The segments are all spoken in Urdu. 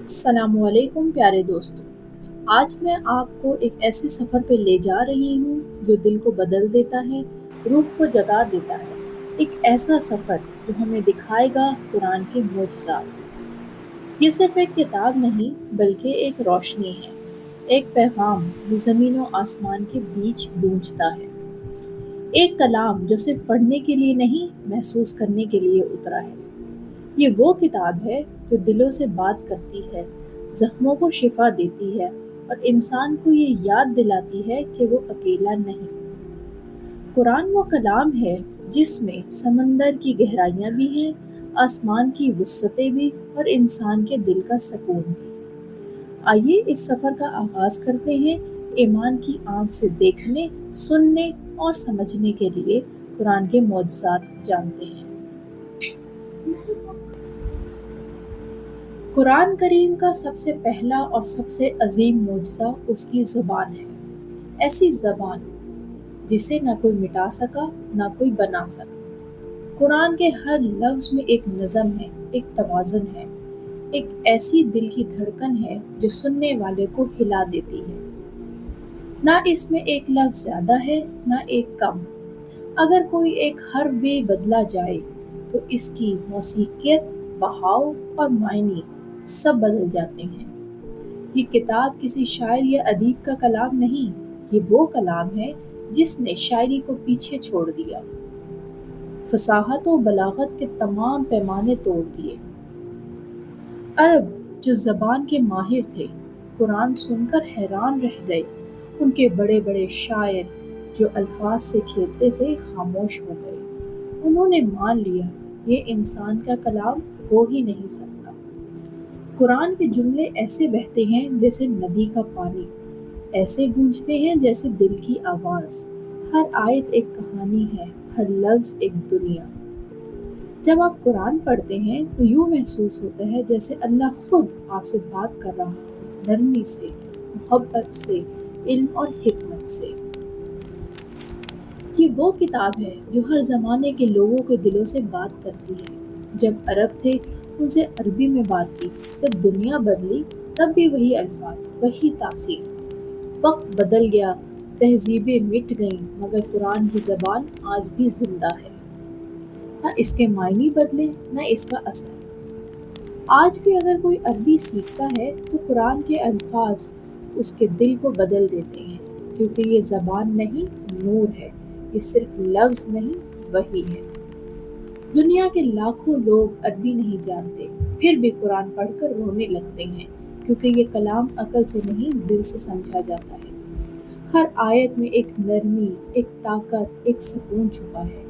السلام علیکم پیارے دوستوں، آج میں آپ کو ایک ایسے سفر پہ لے جا رہی ہوں جو دل کو بدل دیتا ہے، روح کو جگا دیتا ہے۔ ایک ایسا سفر جو ہمیں دکھائے گا قرآن کے معجزات۔ یہ صرف ایک کتاب نہیں بلکہ ایک روشنی ہے، ایک پیغام جو زمین و آسمان کے بیچ گونجتا ہے، ایک کلام جو صرف پڑھنے کے لیے نہیں محسوس کرنے کے لیے اترا ہے۔ یہ وہ کتاب ہے جو دلوں سے بات کرتی ہے، زخموں کو شفا دیتی ہے اور انسان کو یہ یاد دلاتی ہے کہ وہ اکیلا نہیں۔ قرآن وہ کلام ہے جس میں سمندر کی گہرائیاں بھی ہیں، آسمان کی وسعتیں بھی اور انسان کے دل کا سکون بھی۔ آئیے اس سفر کا آغاز کرتے ہیں، ایمان کی آنکھ سے دیکھنے، سننے اور سمجھنے کے لیے قرآن کے معجزات جانتے ہیں۔ قرآن کریم کا سب سے پہلا اور سب سے عظیم معجزہ اس کی زبان ہے، ایسی زبان جسے نہ کوئی مٹا سکا نہ کوئی بنا سکا۔ قرآن کے ہر لفظ میں ایک نظم ہے، ایک توازن ہے، ایک ایسی دل کی دھڑکن ہے جو سننے والے کو ہلا دیتی ہے۔ نہ اس میں ایک لفظ زیادہ ہے نہ ایک کم۔ اگر کوئی ایک حرف بھی بدلا جائے تو اس کی موسیقیت، بہاؤ اور معنی سب بدل جاتے ہیں۔ یہ کتاب کسی شاعر یا ادیب کا کلام نہیں، یہ وہ کلام ہے جس نے شاعری کو پیچھے چھوڑ دیا، فصاحت و بلاغت کے تمام پیمانے توڑ دیے۔ عرب جو زبان کے ماہر تھے قرآن سن کر حیران رہ گئے۔ ان کے بڑے بڑے شاعر جو الفاظ سے کھیلتے تھے خاموش ہو گئے۔ انہوں نے مان لیا یہ انسان کا کلام ہو ہی نہیں سکتا۔ قرآن کے جملے ایسے بہتے ہیں جیسے ندی کا پانی، ایسے گونجتے ہیں جیسے دل کی آواز۔ ہر آیت ایک کہانی ہے، ہر لفظ ایک دنیا۔ جب آپ قرآن پڑھتے ہیں تو یوں محسوس ہوتا ہے جیسے اللہ خود آپ سے بات کر رہا ہو، نرمی سے، محبت سے، علم اور حکمت سے۔ یہ وہ کتاب ہے جو ہر زمانے کے لوگوں کے دلوں سے بات کرتی ہے۔ جب عرب تھے ان سے عربی میں بات کی، جب دنیا بدلی تب بھی وہی الفاظ، وہی تاثیر۔ وقت بدل گیا، تہذیبیں مٹ گئیں، مگر قرآن کی زبان آج بھی زندہ ہے۔ نہ اس کے معنی بدلے نہ اس کا اثر۔ آج بھی اگر کوئی عربی سیکھتا ہے تو قرآن کے الفاظ اس کے دل کو بدل دیتے ہیں، کیونکہ یہ زبان نہیں، نور ہے۔ یہ صرف لفظ نہیں، وحی ہے۔ دنیا کے لاکھوں لوگ عربی نہیں جانتے، پھر بھی قرآن پڑھ کر رونے لگتے ہیں، کیونکہ یہ کلام عقل سے نہیں دل سے سمجھا جاتا ہے۔ ہر آیت میں ایک نرمی، ایک طاقت، ایک سکون چھپا ہے۔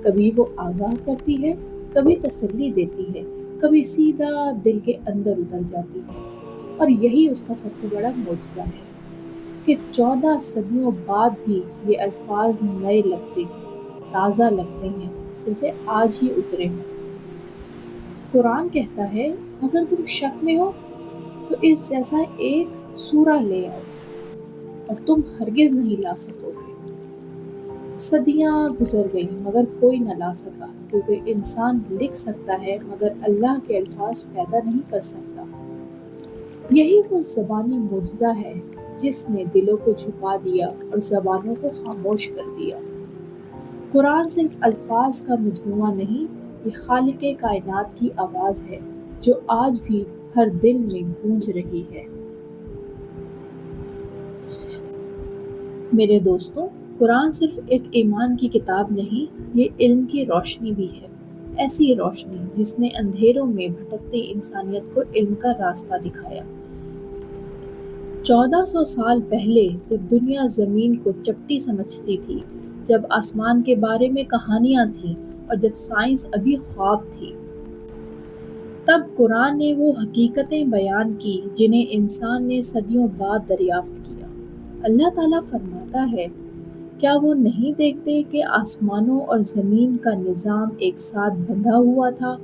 کبھی وہ آگاہ کرتی ہے، کبھی تسلی دیتی ہے، کبھی سیدھا دل کے اندر اتر جاتی ہے۔ اور یہی اس کا سب سے بڑا معجزہ ہے کہ 14 صدیوں بعد بھی یہ الفاظ نئے لگتے ہیں، تازہ لگتے ہیں، جیسے آج ہی اترے ہوں۔ قرآن کہتا ہے اگر تم شک میں ہو تو اس جیسا ایک سورہ لے آؤ اور تم ہرگز نہیں لا سکو گے۔ صدیاں گزر گئیں مگر کوئی نہ لا سکا، کیونکہ انسان لکھ سکتا ہے مگر اللہ کے الفاظ پیدا نہیں کر سکتا۔ یہی وہ زبانی معجزہ ہے جس نے دلوں کو جھکا دیا اور زبانوں کو خاموش کر دیا۔ قرآن صرف الفاظ کا مجموعہ نہیں، یہ خالق کائنات کی آواز ہے جو آج بھی ہر دل میں گونج رہی ہے۔ میرے دوستوں، قرآن صرف ایک ایمان کی کتاب نہیں، یہ علم کی روشنی بھی ہے، ایسی روشنی جس نے اندھیروں میں بھٹکتی انسانیت کو علم کا راستہ دکھایا۔ 1400 سال پہلے جب دنیا زمین کو چپٹی سمجھتی تھی، جب آسمان کے بارے میں کہانیاں تھیں اور جب سائنس ابھی خواب تھی، تب قرآن نے وہ حقیقتیں بیان کی جنہیں انسان نے صدیوں بعد دریافت کیا۔ اللہ تعالیٰ فرماتا ہے، کیا وہ نہیں دیکھتے کہ آسمانوں اور زمین کا نظام ایک ساتھ بندھا ہوا تھا،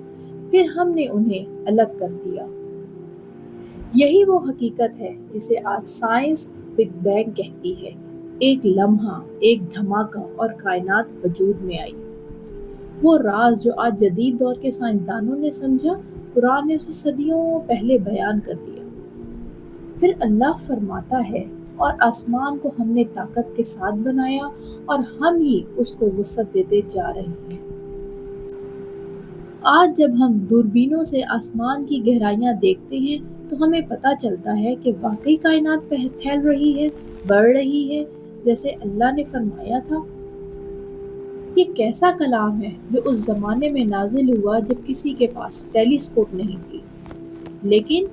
پھر ہم نے انہیں الگ کر دیا۔ یہی وہ حقیقت ہے جسے آج سائنس بگ بینگ کہتی ہے، ایک لمحہ، ایک دھماکہ اور کائنات وجود میں آئی۔ وہ راز جو آج جدید دور کے سائنسدانوں نے سمجھا، قرآن نے اسے صدیوں پہلے بیان کر دیا۔ پھر اللہ فرماتا ہے، اور آسمان کو ہم نے طاقت کے ساتھ بنایا اور ہم ہی اس کو وسعت دیتے جا رہے ہیں۔ آج جب ہم دوربینوں سے آسمان کی گہرائیاں دیکھتے ہیں تو ہمیں پتہ چلتا ہے کہ واقعی کائنات پھیل رہی ہے، بڑھ رہی ہے، جیسے اللہ نے فرمایا تھا۔ یہ کیسا کلام ہے جو اس زمانے میں نازل ہوا جب کسی کے پاس ٹیلیسکوپ نہیں تھی، لیکن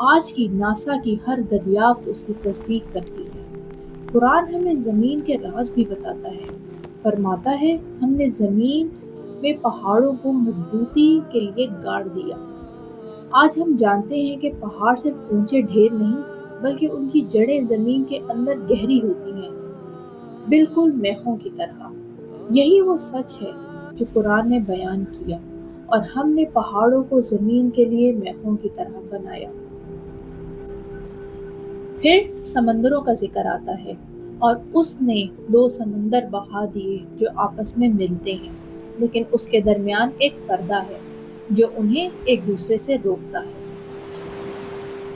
آج کی ناسا کی ہر دریافت اس کی تصدیق کرتی ہے۔ قرآن ہمیں زمین کے راز بھی بتاتا ہے، فرماتا ہے ہم نے زمین میں پہاڑوں کو مضبوطی کے لیے گاڑ دیا۔ آج ہم جانتے ہیں کہ پہاڑ صرف اونچے ڈھیر نہیں بلکہ ان کی جڑیں زمین کے اندر گہری ہوتی ہیں، بالکل میخوں کی طرح۔ یہی وہ سچ ہے جو قرآن نے بیان کیا، اور ہم نے پہاڑوں کو زمین کے لیے میخوں کی طرح بنایا۔ پھر سمندروں کا ذکر آتا ہے، اور اس نے 2 سمندر بہا دیے جو آپس میں ملتے ہیں، لیکن اس کے درمیان ایک پردہ ہے جو انہیں ایک دوسرے سے روکتا ہے۔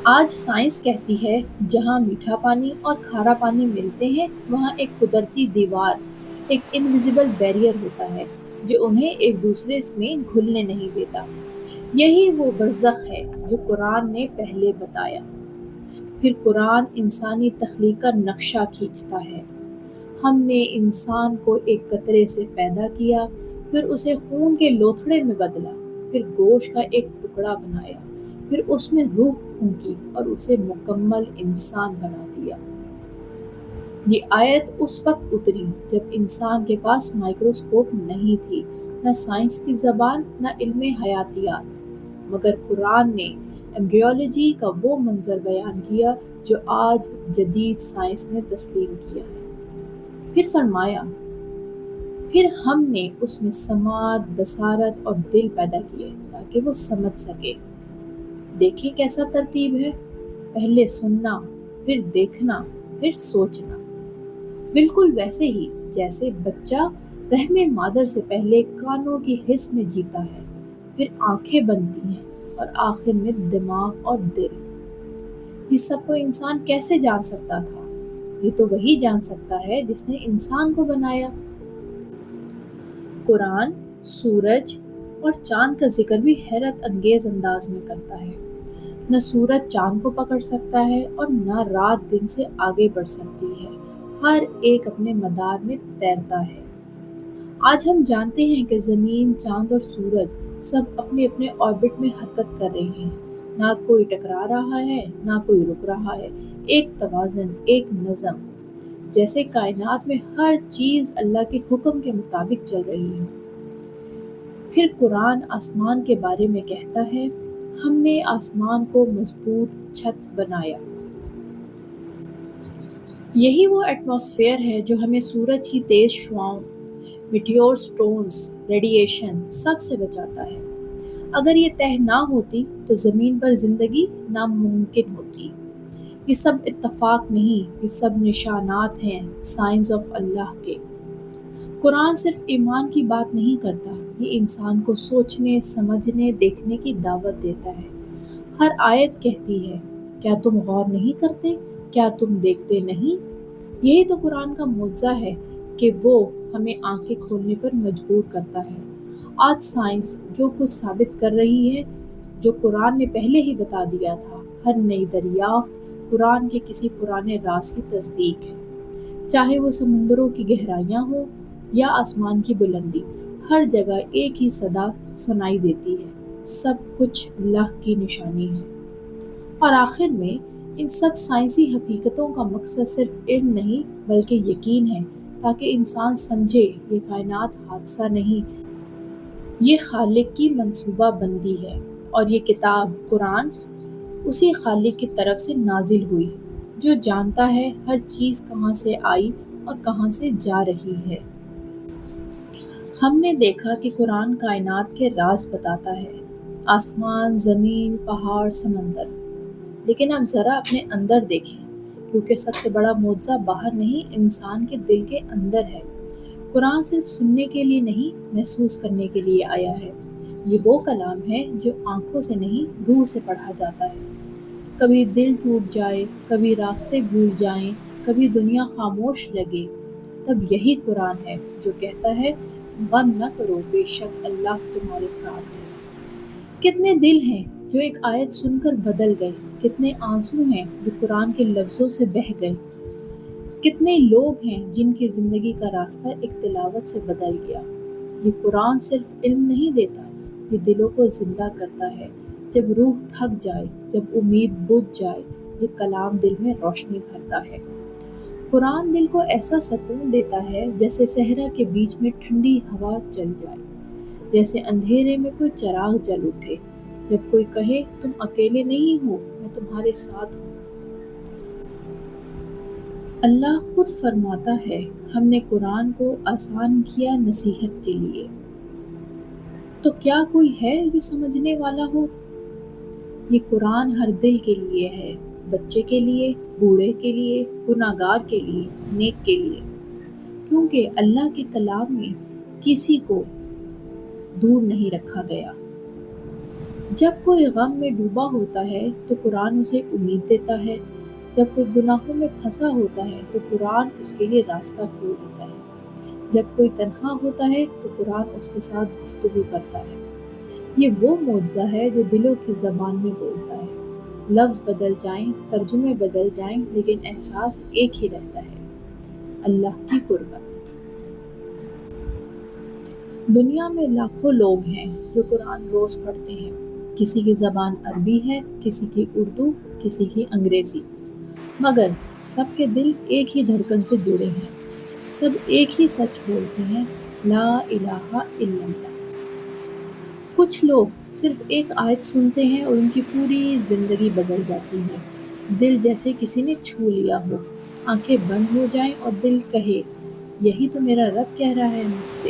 آج سائنس کہتی ہے جہاں میٹھا پانی اور کھارا پانی ملتے ہیں وہاں ایک قدرتی دیوار، ایک انویزیبل بیریئر ہوتا ہے جو انہیں ایک دوسرے میں گھلنے نہیں دیتا۔ یہی وہ برزخ ہے جو قرآن نے پہلے بتایا۔ پھر قرآن انسانی تخلیق کا نقشہ کھینچتا ہے۔ ہم نے انسان کو ایک قطرے سے پیدا کیا، پھر اسے خون کے لوتھڑے میں بدلا، پھر گوشت کا ایک ٹکڑا بنایا، پھر اس میں روح پھونکی اور اسے مکمل انسان بنا دیا۔ یہ آیت اس وقت اتری جب انسان کے پاس مائکروسکوپ نہیں تھی، نہ سائنس کی زبان، نہ علم حیاتیات، مگر قرآن نے ایمبریولوجی کا وہ منظر بیان کیا جو آج جدید سائنس نے تسلیم کیا ہے۔ پھر فرمایا، پھر ہم نے اس میں سماعت، بصارت اور دل پیدا کیے تاکہ وہ سمجھ سکے۔ دیکھیں کیسا ترتیب ہے، پہلے سننا، پھر دیکھنا، پھر سوچنا۔ بالکل ویسے ہی جیسے بچہ رحم مادر سے پہلے کانوں کی حس میں جیتا ہے، پھر آنکھیں بنتی ہیں اور آخر میں دماغ اور دل۔ یہ سب کو انسان کیسے جان سکتا تھا؟ یہ تو وہی جان سکتا ہے جس نے انسان کو بنایا۔ قرآن سورج اور چاند کا ذکر بھی حیرت انگیز انداز میں کرتا ہے۔ نہ سورج چاند کو پکڑ سکتا ہے اور نہ رات دن سے آگے بڑھ سکتی ہے، ہر ایک اپنے مدار میں تیرتا ہے۔ آج ہم جانتے ہیں کہ زمین، چاند اور سورج سب اپنے اپنے آربٹ میں حرکت کر رہے ہیں، نہ کوئی ٹکرا رہا ہے نہ کوئی رک رہا ہے، ایک توازن، ایک نظم، جیسے کائنات میں ہر چیز اللہ کے حکم کے مطابق چل رہی ہے۔ پھر قرآن آسمان کے بارے میں کہتا ہے، ہم نے آسمان کو مضبوط چھت بنایا۔ یہی وہ ایٹماسفیئر ہے جو ہمیں سورج کی تیز شعاؤں، میٹیور سٹونز، ریڈیشن سب سے بچاتا ہے۔ اگر یہ تہ نہ ہوتی تو زمین پر زندگی ناممکن ہوتی۔ یہ سب اتفاق نہیں، یہ سب نشانات ہیں سائنس آف اللہ کے۔ قرآن صرف ایمان کی بات نہیں کرتا، یہ انسان کو سوچنے، سمجھنے، دیکھنے کی دعوت دیتا ہے۔ ہر آیت کہتی ہے، کیا تم غور نہیں کرتے؟ کیا تم دیکھتے نہیں؟ یہی تو قرآن کا معجزہ ہے کہ وہ ہمیں آنکھیں کھولنے پر مجبور کرتا ہے۔ آج سائنس جو کچھ ثابت کر رہی ہے، جو قرآن نے پہلے ہی بتا دیا تھا، ہر نئی دریافت قرآن کے کسی پرانے راز کی تصدیق ہے۔ چاہے وہ سمندروں کی گہرائیاں ہوں یا آسمان کی بلندی، ہر جگہ ایک ہی صدا سنائی دیتی ہے، سب کچھ اللہ کی نشانی ہے۔ اور آخر میں ان سب سائنسی حقیقتوں کا مقصد صرف علم نہیں بلکہ یقین ہے، تاکہ انسان سمجھے یہ کائنات حادثہ نہیں، یہ خالق کی منصوبہ بندی ہے، اور یہ کتاب قرآن اسی خالق کی طرف سے نازل ہوئی جو جانتا ہے ہر چیز کہاں سے آئی اور کہاں سے جا رہی ہے۔ ہم نے دیکھا کہ قرآن کائنات کے راز بتاتا ہے، آسمان، زمین، پہاڑ، سمندر، لیکن اب ذرا اپنے اندر دیکھیں، کیونکہ سب سے بڑا معجزہ باہر نہیں، انسان کے دل کے اندر ہے۔ قرآن صرف سننے کے لیے نہیں، محسوس کرنے کے لیے آیا ہے۔ یہ وہ کلام ہے جو آنکھوں سے نہیں روح سے پڑھا جاتا ہے۔ کبھی دل ٹوٹ جائے، کبھی راستے بھول جائیں، کبھی دنیا خاموش لگے، تب یہی قرآن ہے جو کہتا ہے غم نہ کرو، بے شک اللہ تمہارے ساتھ ہے۔ کتنے دل ہیں جو ایک آیت سن کر بدل گئے، کتنے آنسو ہیں جو قرآن کے لفظوں سے بہہ گئے، کتنے لوگ ہیں جن کی زندگی کا راستہ ایک تلاوت سے بدل گیا۔ یہ قرآن صرف علم نہیں دیتا، یہ دلوں کو زندہ کرتا ہے۔ جب روح تھک جائے، جب امید بجھ جائے، یہ کلام دل میں روشنی بھرتا ہے۔ قرآن دل کو ایسا سکون دیتا ہے جیسے صحرا کے بیچ میں ٹھنڈی ہوا چل جائے، جیسے اندھیرے میں کوئی چراغ جل اٹھے، جب کوئی کہے تم اکیلے نہیں ہو، میں تمہارے ساتھ ہوں۔ اللہ خود فرماتا ہے ہم نے قرآن کو آسان کیا نصیحت کے لیے، تو کیا کوئی ہے جو سمجھنے والا ہو؟ یہ قرآن ہر دل کے لیے ہے، بچے کے لیے، بوڑھے کے لیے، گناہگار کے لیے، نیک کے لیے، کیونکہ اللہ کے کلام میں کسی کو دور نہیں رکھا گیا۔ جب کوئی غم میں ڈوبا ہوتا ہے تو قرآن اسے امید دیتا ہے، جب کوئی گناہوں میں پھنسا ہوتا ہے تو قرآن اس کے لیے راستہ کھول دیتا ہے، جب کوئی تنہا ہوتا ہے تو قرآن اس کے ساتھ گفتگو کرتا ہے۔ یہ وہ معجزہ ہے جو دلوں کی زبان میں بولتا ہے، لفظ بدل جائیں، ترجمے بدل جائیں، لیکن احساس ایک ہی رہتا ہے، اللہ کی قربت۔ دنیا میں لاکھوں لوگ ہیں جو قرآن روز پڑھتے ہیں، کسی کی زبان عربی ہے، کسی کی اردو، کسی کی انگریزی، مگر سب کے دل ایک ہی دھڑکن سے جڑے ہیں، سب ایک ہی سچ بولتے ہیں، لا الہ الا اللہ۔ کچھ لوگ صرف ایک آیت سنتے ہیں اور ان کی پوری زندگی بدل جاتی ہے، دل جیسے کسی نے چھو لیا ہو، آنکھیں بند ہو جائیں اور دل کہے یہی تو میرا رب کہہ رہا ہے مجھ سے۔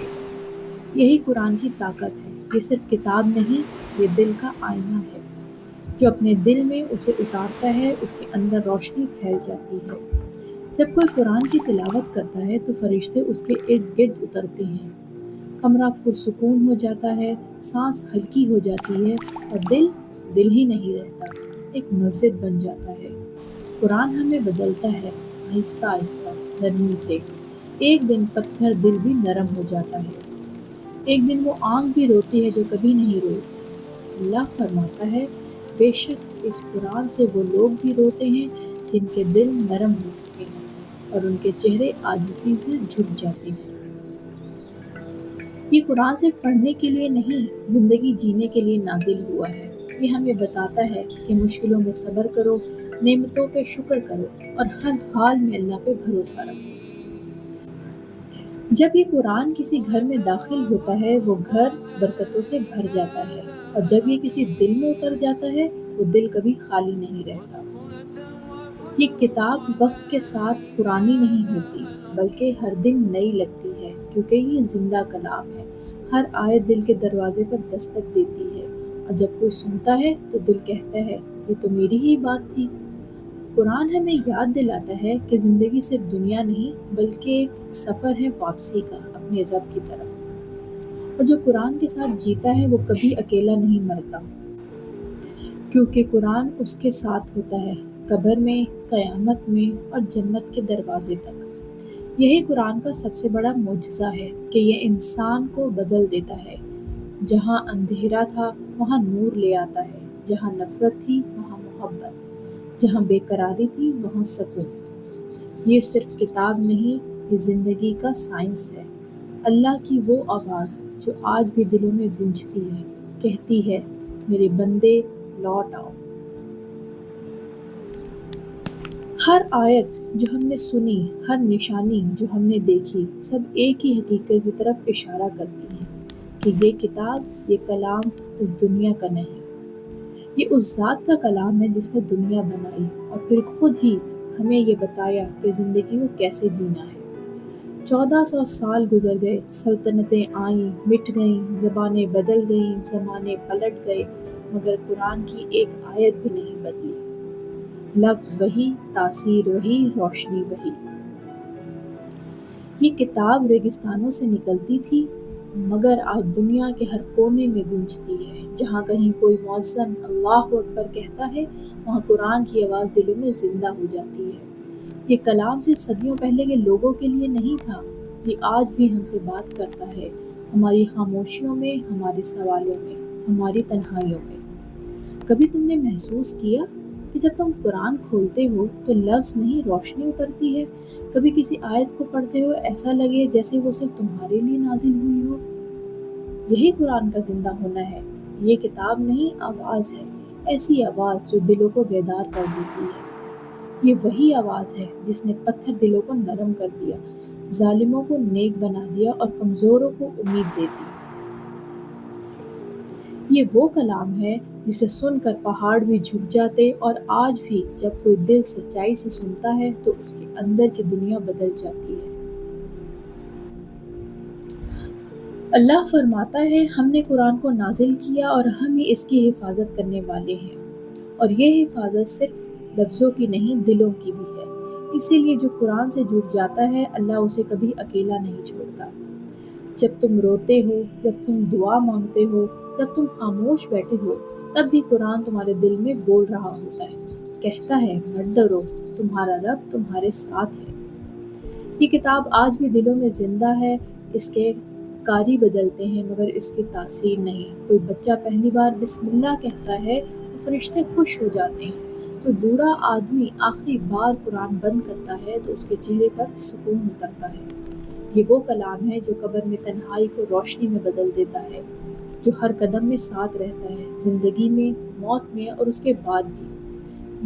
یہی قرآن کی طاقت ہے، یہ صرف کتاب نہیں، یہ دل کا آئینہ ہے، جو اپنے دل میں اسے اتارتا ہے اس کے اندر روشنی پھیل جاتی ہے۔ جب کوئی قرآن کی تلاوت کرتا ہے تو فرشتے اس کے ارد گرد اترتے ہیں، کمرہ پرسکون ہو جاتا ہے، سانس ہلکی ہو جاتی ہے اور دل ہی نہیں رہتا، ایک مسجد بن جاتا ہے۔ قرآن ہمیں بدلتا ہے، آہستہ آہستہ، نرمی سے۔ ایک دن پتھر دل بھی نرم ہو جاتا ہے، ایک دن وہ آنکھ بھی روتی ہے جو کبھی نہیں روئی۔ اللہ فرماتا ہے بے شک اس قرآن سے وہ لوگ بھی روتے ہیں جن کے دل نرم ہو چکے ہیں اور ان کے چہرے عاجزی سے جھک جاتے ہیں۔ یہ قرآن صرف پڑھنے کے لیے نہیں، زندگی جینے کے لیے نازل ہوا ہے۔ یہ ہمیں بتاتا ہے کہ مشکلوں میں صبر کرو، نعمتوں پہ شکر کرو اور ہر حال میں اللہ پہ بھروسہ رکھو۔ جب یہ قرآن کسی گھر میں داخل ہوتا ہے وہ گھر برکتوں سے بھر جاتا ہے، اور جب یہ کسی دل میں اتر جاتا ہے وہ دل کبھی خالی نہیں رہتا۔ یہ کتاب وقت کے ساتھ پرانی نہیں ہوتی بلکہ ہر دن نئی لگتی ہے، کیونکہ یہ زندہ کلام ہے۔ ہر آیت دل کے دروازے پر دستک دیتی ہے، اور جب کوئی سنتا ہے تو دل کہتا ہے یہ تو میری ہی بات تھی۔ قرآن ہمیں یاد دلاتا ہے کہ زندگی صرف دنیا نہیں بلکہ ایک سفر ہے واپسی کا اپنے رب کی طرف، اور جو قرآن کے ساتھ جیتا ہے وہ کبھی اکیلا نہیں مرتا، کیونکہ قرآن اس کے ساتھ ہوتا ہے، قبر میں، قیامت میں اور جنت کے دروازے تک۔ یہی قرآن کا سب سے بڑا معجزہ ہے کہ یہ انسان کو بدل دیتا ہے، جہاں اندھیرا تھا وہاں نور لے آتا ہے، جہاں نفرت تھی وہاں محبت، جہاں بے قراری تھی وہاں سکون۔ یہ صرف کتاب نہیں، یہ زندگی کا سائنس ہے، اللہ کی وہ آواز جو آج بھی دلوں میں گونجتی ہے، کہتی ہے میرے بندے لوٹ آؤ۔ ہر آیت جو ہم نے سنی، ہر نشانی جو ہم نے دیکھی، سب ایک ہی حقیقت کی طرف اشارہ کرتی ہے کہ یہ کتاب، یہ کلام اس دنیا کا نہیں، یہ اس ذات کا کلام ہے جس نے دنیا بنائی اور پھر خود ہی ہمیں یہ بتایا کہ زندگی کو کیسے جینا ہے۔ 1400 سال گزر گئے، سلطنتیں آئیں، مٹ گئیں، زبانیں بدل گئیں، زمانے پلٹ گئے، مگر قرآن کی ایک آیت بھی نہیں بدلی۔ لفظ وہی، تاثیر وہی، روشنی وہی۔ یہ کتاب ریگستانوں سے نکلتی تھی، مگر آج دنیا کے ہر کونے میں گونجتی ہے۔ جہاں کہیں کوئی مؤذن اللہ اکبر کہتا ہے، وہاں قرآن کی آواز دلوں میں زندہ ہو جاتی ہے۔ یہ کلام صرف صدیوں پہلے کے لوگوں کے لیے نہیں تھا، یہ آج بھی ہم سے بات کرتا ہے، ہماری خاموشیوں میں، ہمارے سوالوں میں، ہماری تنہائیوں میں۔ کبھی تم نے محسوس کیا کہ جب تم قرآن کھولتے ہو تو لفظ نہیں روشنی اترتی ہے؟ کبھی کسی آیت کو پڑھتے ہو ایسا لگے جیسے وہ صرف تمہارے لیے نازل ہوئی ہو؟ یہی قرآن کا زندہ ہونا ہے۔ یہ کتاب نہیں، آواز ہے، ایسی آواز جو دلوں کو بیدار کر دیتی ہے۔ یہ وہی آواز ہے جس نے پتھر دلوں کو نرم کر دیا، ظالموں کو نیک بنا دیا اور کمزوروں کو امید دے دی۔ یہ وہ کلام ہے جسے سن کر پہاڑ بھی جھک جاتے، اور آج بھی جب کوئی دل سچائی سے سنتا ہے تو اس کے اندر کی دنیا بدل جاتی ہے۔ اللہ فرماتا ہے، ہم نے قرآن کو نازل کیا اور ہم ہی اس کی حفاظت کرنے والے ہیں، اور یہ حفاظت صرف لفظوں کی نہیں، دلوں کی بھی ہے۔ اسی لیے جو قرآن سے جڑ جاتا ہے، اللہ اسے کبھی اکیلا نہیں چھوڑتا۔ جب تم روتے ہو، جب تم دعا مانگتے ہو، جب تم خاموش بیٹھے ہو، تب بھی قرآن تمہارے دل میں بول رہا ہوتا ہے، کہتا ہے مت ڈرو، تمہارا رب تمہارے ساتھ ہے۔ یہ کتاب آج بھی دلوں میں زندہ ہے، اس کے قاری بدلتے ہیں مگر اس کی تاثیر نہیں۔ کوئی بچہ پہلی بار بسم اللہ کہتا ہے تو فرشتے خوش ہو جاتے ہیں، کوئی بوڑھا آدمی آخری بار قرآن بند کرتا ہے تو اس کے چہرے پر سکون اترتا ہے۔ یہ وہ کلام ہے جو قبر میں تنہائی کو روشنی میں بدل دیتا ہے، جو ہر قدم میں ساتھ رہتا ہے، زندگی میں، موت میں اور اس کے بعد بھی۔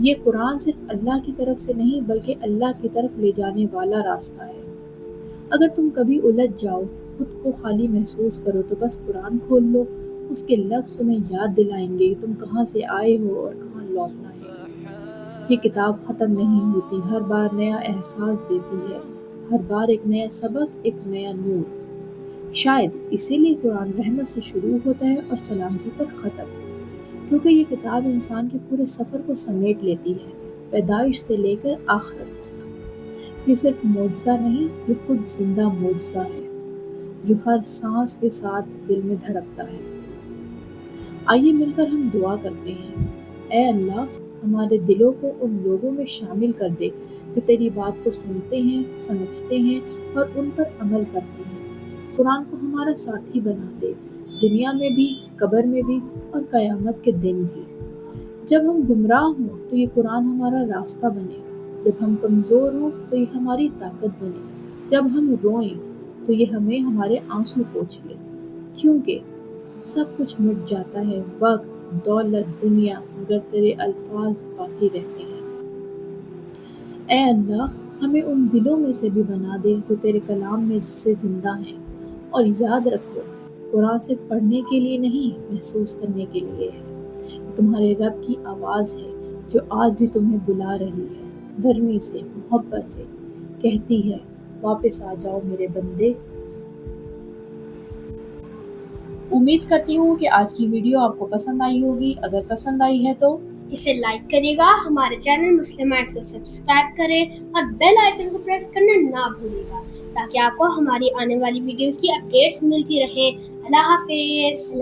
یہ قرآن صرف اللہ کی طرف سے نہیں بلکہ اللہ کی طرف لے جانے والا راستہ ہے۔ اگر تم کبھی الجھ جاؤ، خود کو خالی محسوس کرو تو بس قرآن کھول لو، اس کے لفظ تمہیں یاد دلائیں گے تم کہاں سے آئے ہو اور کہاں لوٹنا ہے۔ یہ کتاب ختم نہیں ہوتی، ہر بار نیا احساس دیتی ہے، ہر بار ایک نیا سبق، ایک نیا نور۔ شاید اسی لیے قرآن رحمت سے شروع ہوتا ہے اور سلامتی پر ختم، کیونکہ یہ کتاب انسان کے پورے سفر کو سمیٹ لیتی ہے، پیدائش سے لے کر آخرت تک۔ یہ صرف معجزہ نہیں، یہ خود زندہ معجزہ ہے، جو ہر سانس کے ساتھ دل میں دھڑکتا ہے۔ آئیے مل کر ہم دعا کرتے ہیں۔ اے اللہ، ہمارے دلوں کو ان لوگوں میں شامل کر دے جو تیری بات کو سنتے ہیں، سمجھتے ہیں اور ان پر عمل کرتے ہیں۔ قرآن کو ہمارا ساتھی بنا دے، دنیا میں بھی، قبر میں بھی اور قیامت کے دن بھی۔ جب ہم گمراہ ہوں تو یہ قرآن ہمارا راستہ بنے، جب ہم کمزور ہوں تو یہ ہماری طاقت بنے، جب ہم روئیں تو یہ ہمیں ہمارے آنسو پوچھ لے، کیونکہ سب کچھ مٹ جاتا ہے، وقت، دولت، دنیا، مگر تیرے الفاظ باقی رہتے ہیں۔ اے اللہ، ہمیں ان دلوں میں سے بھی بنا دے جو تیرے کلام میں سے زندہ ہیں، اور یاد رکھو، قرآن صرف پڑھنے کے لیے نہیں، محسوس کرنے کے لیے ہے۔ تمہارے رب کی آواز ہے جو آج بھی تمہیں بلا رہی ہے، نرمی سے، محبت سے، کہتی ہے واپس آ جاؤ میرے بندے۔ امید کرتی ہوں کہ آج کی ویڈیو آپ کو پسند آئی ہوگی۔ اگر پسند آئی ہے تو اسے لائک کرے گا، ہمارے چینل مسلم مائنڈز کو سبسکرائب کریں اور بیل آئیکن کو پریس کرنا نہ بھولے گا تاکہ آپ کو ہماری آنے والی ویڈیوز کی اپڈیٹس ملتی رہیں۔ اللہ حافظ۔